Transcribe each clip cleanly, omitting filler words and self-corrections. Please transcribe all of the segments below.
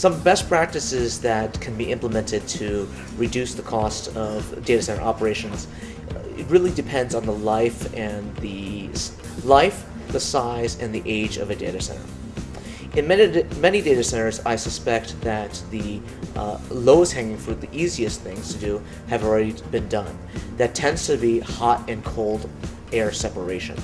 Some best practices that can be implemented to reduce the cost of data center operations, it really depends on the the size, and the age of a data center. In many data centers, I suspect that the lowest hanging fruit, the easiest things to do, have already been done. That tends to be hot and cold air separation.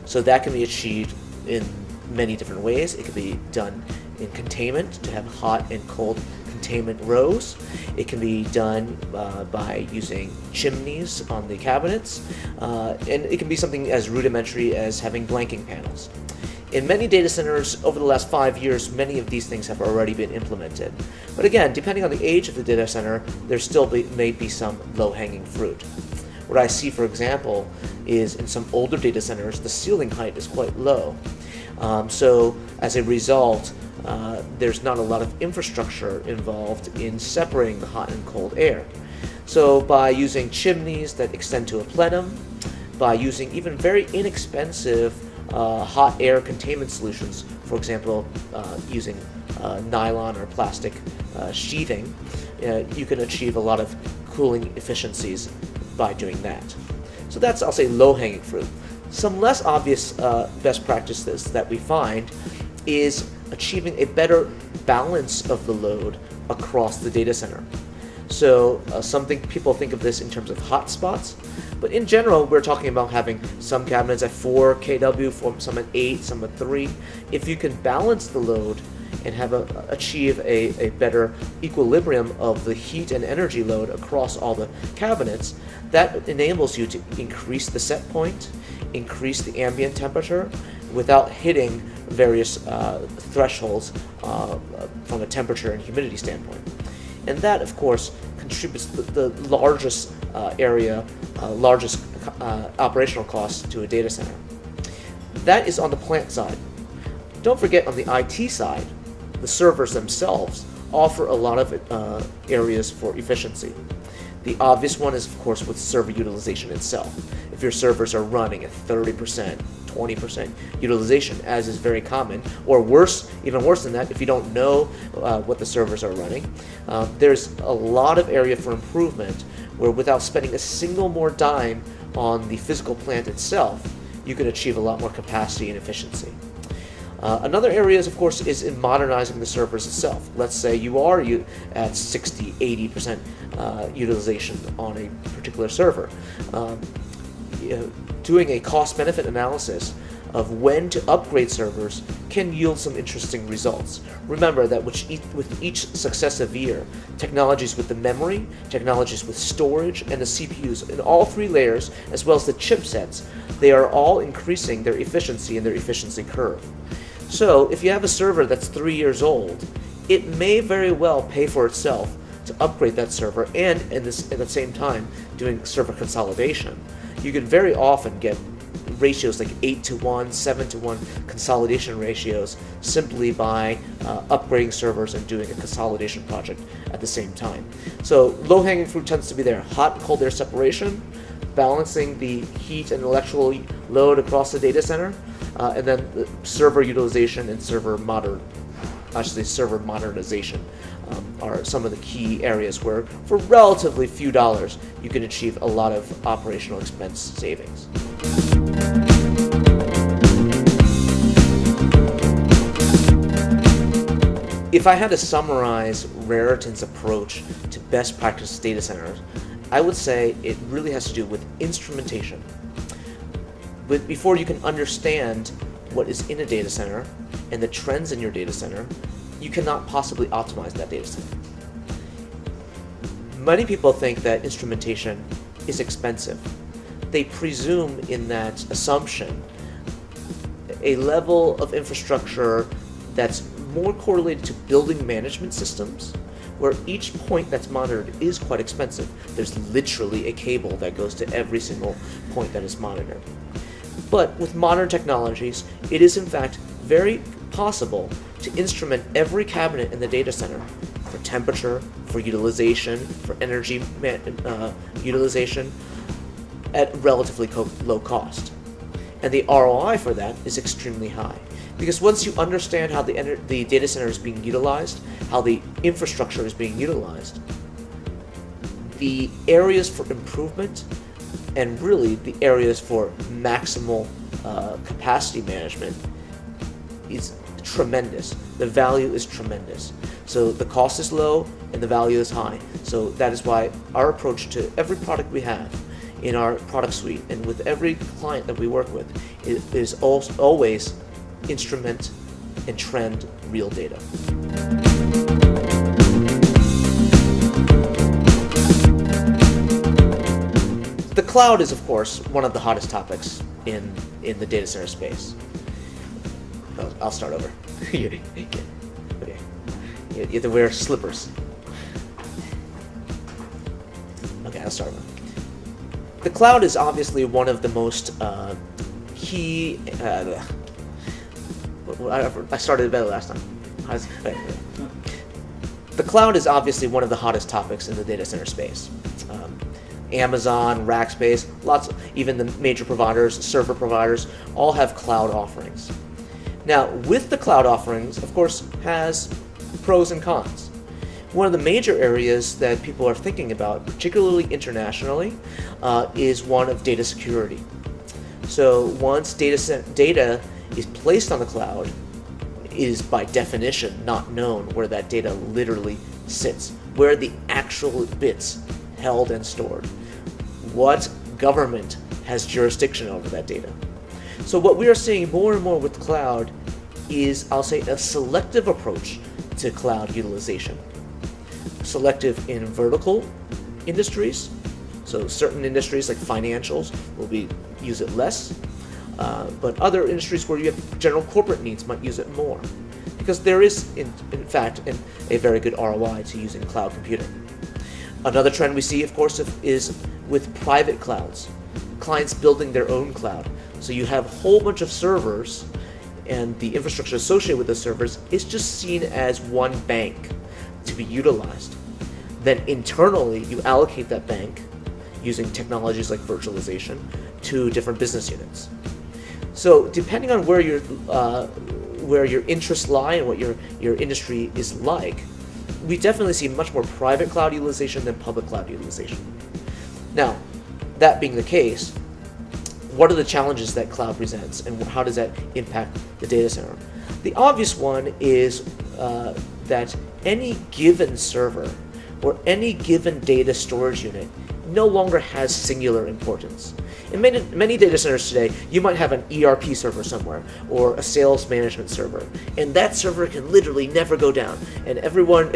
So that can be achieved in many different ways. It can be done in containment to have hot and cold containment rows. It can be done by using chimneys on the cabinets, and it can be something as rudimentary as having blanking panels. In many data centers over the last 5 years, many of these things have already been implemented. But again, depending on the age of the data center, there still may be some low-hanging fruit. What I see, for example, is in some older data centers, the ceiling height is quite low. So as a result, there's not a lot of infrastructure involved in separating the hot and cold air. So by using chimneys that extend to a plenum, by using even very inexpensive hot air containment solutions, for example, using nylon or plastic sheathing, you can achieve a lot of cooling efficiencies by doing that. So that's, I'll say, low-hanging fruit. Some less obvious best practices that we find is achieving a better balance of the load across the data center. So people think of this in terms of hot spots, but in general, we're talking about having some cabinets at 4 kW, some at 8, some at 3. If you can balance the load and achieve a better equilibrium of the heat and energy load across all the cabinets, that enables you to increase the set point, increase the ambient temperature without hitting various thresholds from a temperature and humidity standpoint. And that, of course, contributes the largest operational costs to a data center. That is on the plant side. Don't forget, on the IT side, the servers themselves offer a lot of areas for efficiency. The obvious one is, of course, with server utilization itself. If your servers are running at 30%, 20% utilization, as is very common, or worse, even worse than that, if you don't know what the servers are running, there's a lot of area for improvement where, without spending a single more dime on the physical plant itself, you can achieve a lot more capacity and efficiency. Another area, of course, is in modernizing the servers itself. Let's say you are at 60, 80% utilization on a particular server. Doing a cost-benefit analysis of when to upgrade servers can yield some interesting results. Remember that with each successive year, technologies with the memory, technologies with storage, and the CPUs in all 3 layers, as well as the chipsets, they are all increasing their efficiency and their efficiency curve. So if you have a server that's 3 years old, it may very well pay for itself to upgrade that server, and at the same time doing server consolidation. You can very often get ratios like 8-to-1, 7-to-1 consolidation ratios simply by upgrading servers and doing a consolidation project at the same time. So low-hanging fruit tends to be there: hot and cold air separation, balancing the heat and electrical load across the data center, and then the server utilization and server modernization are some of the key areas where, for relatively few dollars, you can achieve a lot of operational expense savings. If I had to summarize Raritan's approach to best practice data centers, I would say it really has to do with instrumentation. But before you can understand what is in a data center and the trends in your data center, you cannot possibly optimize that data center. Many people think that instrumentation is expensive. They presume in that assumption a level of infrastructure that's more correlated to building management systems, where each point that's monitored is quite expensive. There's literally a cable that goes to every single point that is monitored. But with modern technologies, it is in fact very possible to instrument every cabinet in the data center for temperature, for utilization, for energy utilization at relatively low cost. And the ROI for that is extremely high. Because once you understand how the data center is being utilized, how the infrastructure is being utilized, the areas for improvement and really the areas for maximal capacity management is tremendous. The value is tremendous. So the cost is low and the value is high. So that is why our approach to every product we have in our product suite and with every client that we work with is always instrument and trend real data. The cloud is, of course, one of the hottest topics in the data center space. I'll start over. Okay. You have to wear slippers. Okay, I'll start over. The cloud is obviously one of the most key. I started better last time. The cloud is obviously one of the hottest topics in the data center space. Amazon, Rackspace, even the major providers, server providers, all have cloud offerings. Now, with the cloud offerings, of course, has pros and cons. One of the major areas that people are thinking about, particularly internationally, is one of data security. So once data is placed on the cloud, it is by definition not known where that data literally sits, where the actual bits held and stored. What government has jurisdiction over that data? So what we are seeing more and more with cloud is, I'll say, a selective approach to cloud utilization. Selective in vertical industries, so certain industries like financials will use it less, but other industries where you have general corporate needs might use it more, because there is, in fact, a very good ROI to using cloud computing. Another trend we see, of course, is with private clouds, clients building their own cloud. So you have a whole bunch of servers, and the infrastructure associated with those servers is just seen as one bank to be utilized. Then internally, you allocate that bank using technologies like virtualization to different business units. So depending on where your interests lie and what your industry is like, we definitely see much more private cloud utilization than public cloud utilization. Now, that being the case, what are the challenges that cloud presents, and how does that impact the data center? The obvious one is that any given server or any given data storage unit no longer has singular importance. In many data centers today, you might have an ERP server somewhere or a sales management server, and that server can literally never go down, and everyone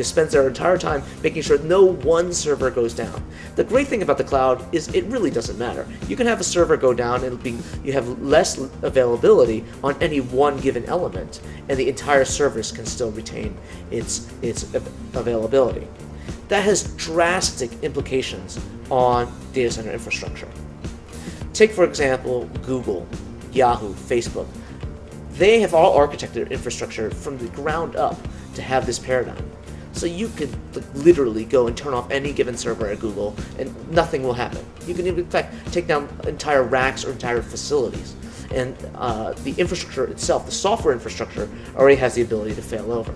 spends their entire time making sure no one server goes down. The great thing about the cloud is it really doesn't matter. You can have a server go down and you have less availability on any one given element, and the entire service can still retain its availability. That has drastic implications on data center infrastructure. Take, for example, Google, Yahoo, Facebook. They have all architected their infrastructure from the ground up to have this paradigm. So you could literally go and turn off any given server at Google and nothing will happen. You can, in fact, take down entire racks or entire facilities. And the infrastructure itself, the software infrastructure, already has the ability to fail over.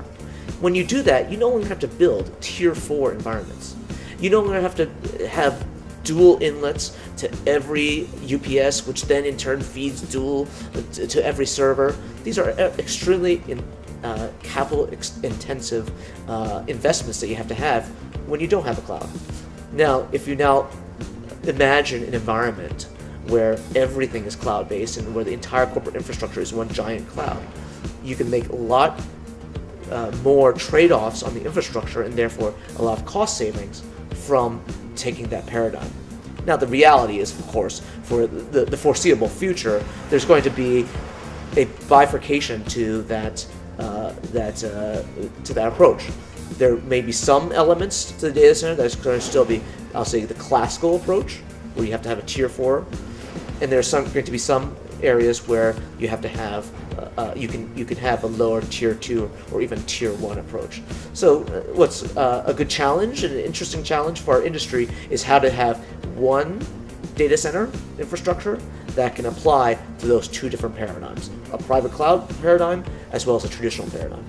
When you do that, you no longer have to build tier 4 environments. You no longer have to have dual inlets to every UPS, which then in turn feeds dual to every server. These are extremely capital intensive investments that you have to have when you don't have a cloud. Now, if you now imagine an environment where everything is cloud-based and where the entire corporate infrastructure is one giant cloud, you can make a lot more trade-offs on the infrastructure and therefore a lot of cost savings from taking that paradigm. Now, the reality is, of course, for the foreseeable future, there's going to be a bifurcation to that approach. There may be some elements to the data center that's going to still be, I'll say, the classical approach, where you have to have a tier 4, and there's going to be some areas where you have to have you can have a lower tier 2 or even tier 1 approach. So what's a good challenge and an interesting challenge for our industry is how to have one data center infrastructure that can apply to those two different paradigms, a private cloud paradigm as well as a traditional paradigm.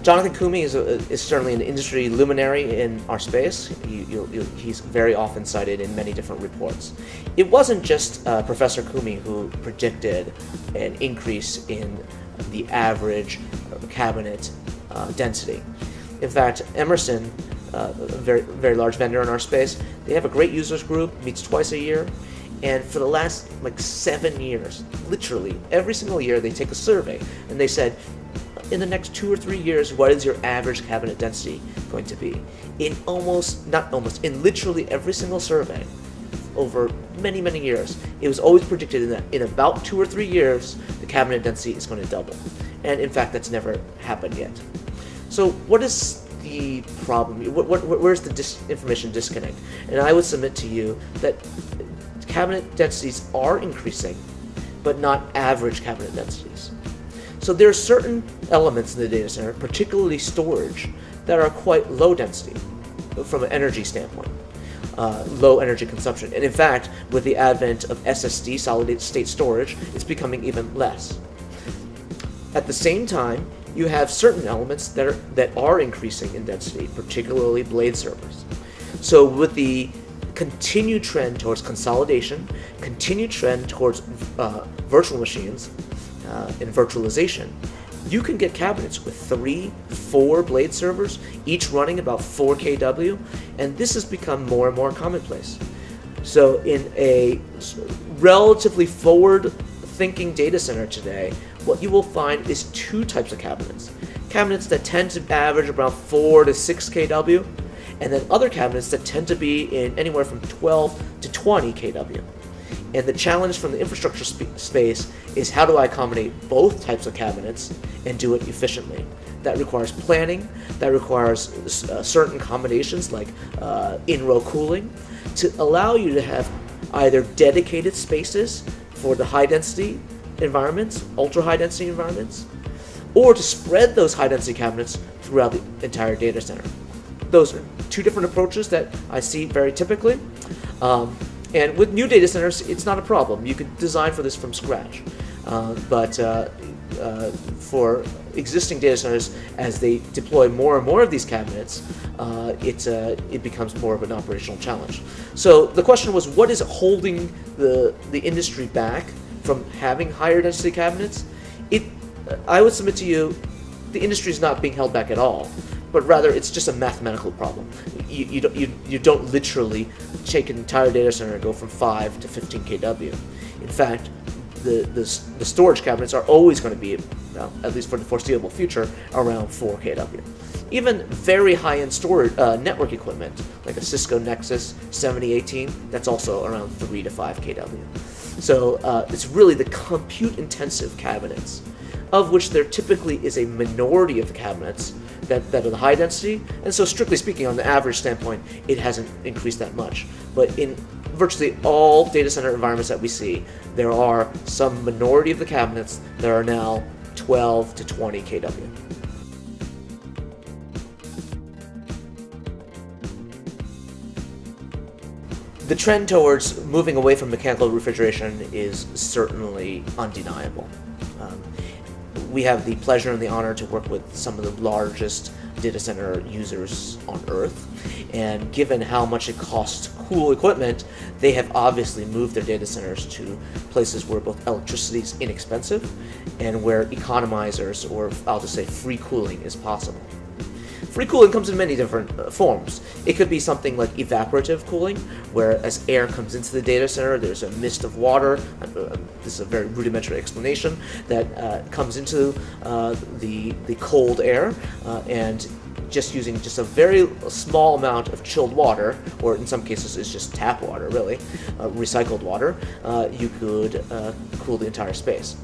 Jonathan Koomey is certainly an industry luminary in our space. He's very often cited in many different reports. It wasn't just Professor Koomey who predicted an increase in the average cabinet density. In fact, Emerson, a very large vendor in our space, they have a great users group, meets twice a year, and for the last 7 years, literally every single year, they take a survey and they said, in the next 2 or 3 years, what is your average cabinet density going to be? In literally every single survey over many, many years, it was always predicted that in about 2 or 3 years, the cabinet density is going to double. And in fact, that's never happened yet. So what is the problem? Where's the information disconnect? And I would submit to you that cabinet densities are increasing, but not average cabinet densities. So there are certain elements in the data center, particularly storage, that are quite low density from an energy standpoint, low energy consumption. And in fact, with the advent of SSD, solid state storage, it's becoming even less. At the same time, you have certain elements that are increasing in density, particularly blade servers. So with the continued trend towards consolidation, continued trend towards virtual machines, in virtualization, you can get cabinets with 3-4 blade servers, each running about 4 kW, and this has become more and more commonplace. So in a relatively forward-thinking data center today, what you will find is two types of cabinets. Cabinets that tend to average around 4 to 6 kW, and then other cabinets that tend to be in anywhere from 12 to 20 kW. And the challenge from the infrastructure space is how do I accommodate both types of cabinets and do it efficiently. That requires planning, that requires certain combinations like in-row cooling to allow you to have either dedicated spaces for the high-density environments, ultra-high-density environments, or to spread those high-density cabinets throughout the entire data center. Those are two different approaches that I see very typically. And with new data centers, it's not a problem. You could design for this from scratch. But for existing data centers, as they deploy more and more of these cabinets, it becomes more of an operational challenge. So the question was, what is holding the industry back from having higher density cabinets? I would submit to you, the industry is not being held back at all, but rather it's just a mathematical problem. You don't literally take an entire data center and go from 5 to 15 kW. In fact, the storage cabinets are always going to be, at least for the foreseeable future, around 4 kW. Even very high-end storage network equipment, like a Cisco Nexus 7018, that's also around 3 to 5 kW. So it's really the compute-intensive cabinets, of which there typically is a minority of the cabinets that are the high density, and so strictly speaking, on the average standpoint, it hasn't increased that much. But in virtually all data center environments that we see, there are some minority of the cabinets that are now 12 to 20 kW. The trend towards moving away from mechanical refrigeration is certainly undeniable. We have the pleasure and the honor to work with some of the largest data center users on Earth, and given how much it costs to cool equipment, they have obviously moved their data centers to places where both electricity is inexpensive and where economizers, or I'll just say free cooling, is possible. Free cooling comes in many different forms. It could be something like evaporative cooling, where as air comes into the data center, there's a mist of water. This is a very rudimentary explanation that comes into the cold air, and just using just a very small amount of chilled water, or in some cases it's just tap water, really, recycled water, you could cool the entire space.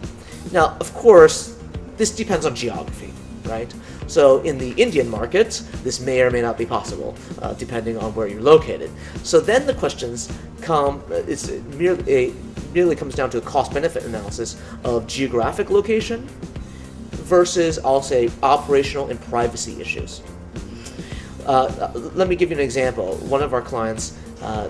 Now, of course, this depends on geography, right? So in the Indian market, this may or may not be possible, depending on where you're located. So then the questions come, it merely comes down to a cost-benefit analysis of geographic location versus, I'll say, operational and privacy issues. Let me give you an example. One of our clients,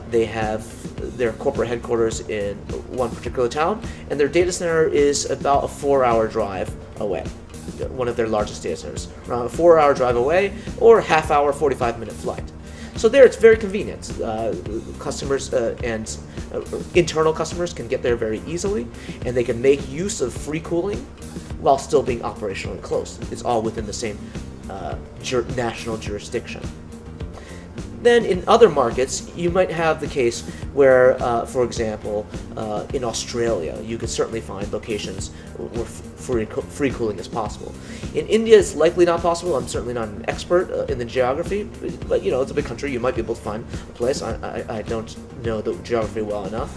they have their corporate headquarters in one particular town, and their data center is about a 4-hour drive away. One of their largest data centers, around a 4-hour drive away, or a half-hour, 45-minute flight. So there, it's very convenient. Customers and internal customers can get there very easily, and they can make use of free cooling while still being operationally close. It's all within the same national jurisdiction. Then in other markets, you might have the case where, for example, in Australia, you could certainly find locations where free cooling is possible. In India, it's likely not possible. I'm certainly not an expert in the geography, but it's a big country. You might be able to find a place. I don't know the geography well enough.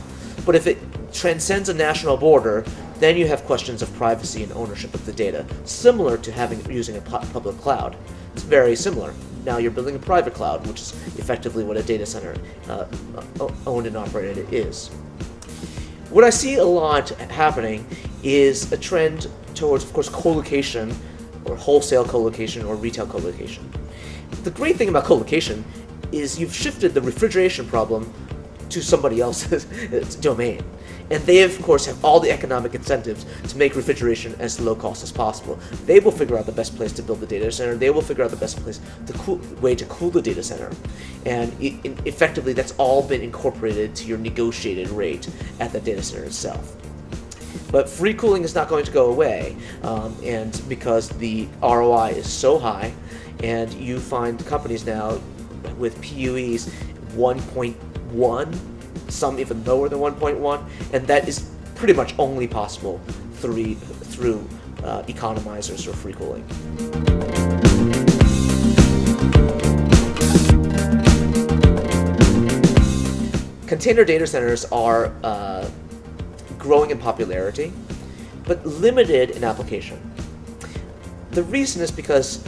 But if it transcends a national border, then you have questions of privacy and ownership of the data, similar to using a public cloud. It's very similar. Now you're building a private cloud, which is effectively what a data center owned and operated is. What I see a lot happening is a trend towards, of course, co-location, or wholesale co-location, or retail co-location. The great thing about co-location is you've shifted the refrigeration problem to somebody else's domain. And they, of course, have all the economic incentives to make refrigeration as low cost as possible. They will figure out the best place to build the data center. They will figure out the best way to cool the data center. And effectively, that's all been incorporated to your negotiated rate at the data center itself. But free cooling is not going to go away, and because the ROI is so high, and you find companies now with PUEs 1.1, some even lower than 1.1, and that is pretty much only possible through economizers or free cooling. Container data centers are growing in popularity, but limited in application. The reason is because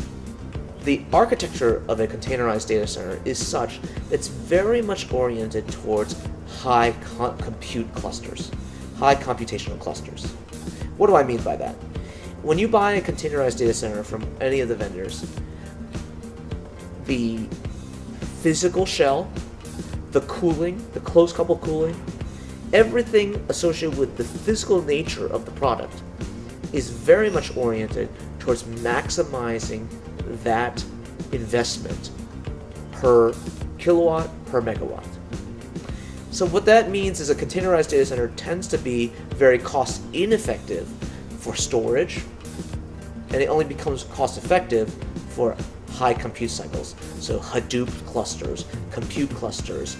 the architecture of a containerized data center is such that it's very much oriented towards high compute clusters, high computational clusters. What do I mean by that? When you buy a containerized data center from any of the vendors, the physical shell, the cooling, the close-coupled cooling, everything associated with the physical nature of the product is very much oriented towards maximizing that investment per kilowatt, per megawatt. So what that means is a containerized data center tends to be very cost ineffective for storage, and it only becomes cost effective for high compute cycles. So Hadoop clusters, compute clusters,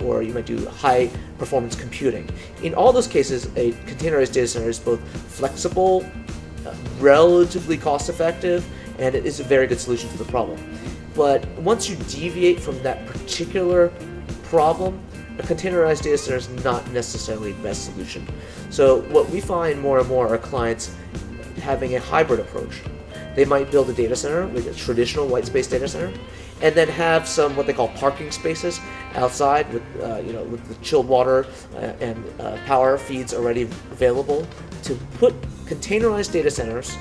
or you might do high performance computing. In all those cases, a containerized data center is both flexible, relatively cost effective, and it is a very good solution to the problem. But once you deviate from that particular problem, a containerized data center is not necessarily the best solution. So what we find more and more are clients having a hybrid approach. They might build a data center with a traditional white space data center, and then have some what they call parking spaces outside with with the chilled water and power feeds already available to put containerized data centers,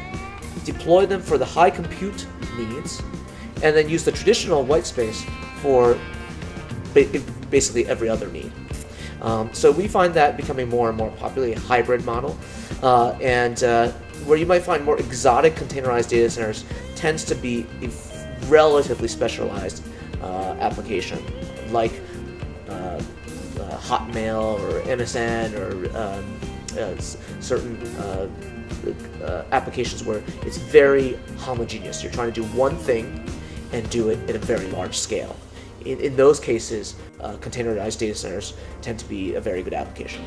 deploy them for the high compute needs, and then use the traditional white space for basically every other need. So we find that becoming more and more popular, a hybrid model, and where you might find more exotic containerized data centers tends to be a relatively specialized application, like Hotmail or MSN or certain applications where it's very homogeneous. You're trying to do one thing and do it at a very large scale. In those cases, containerized data centers tend to be a very good application.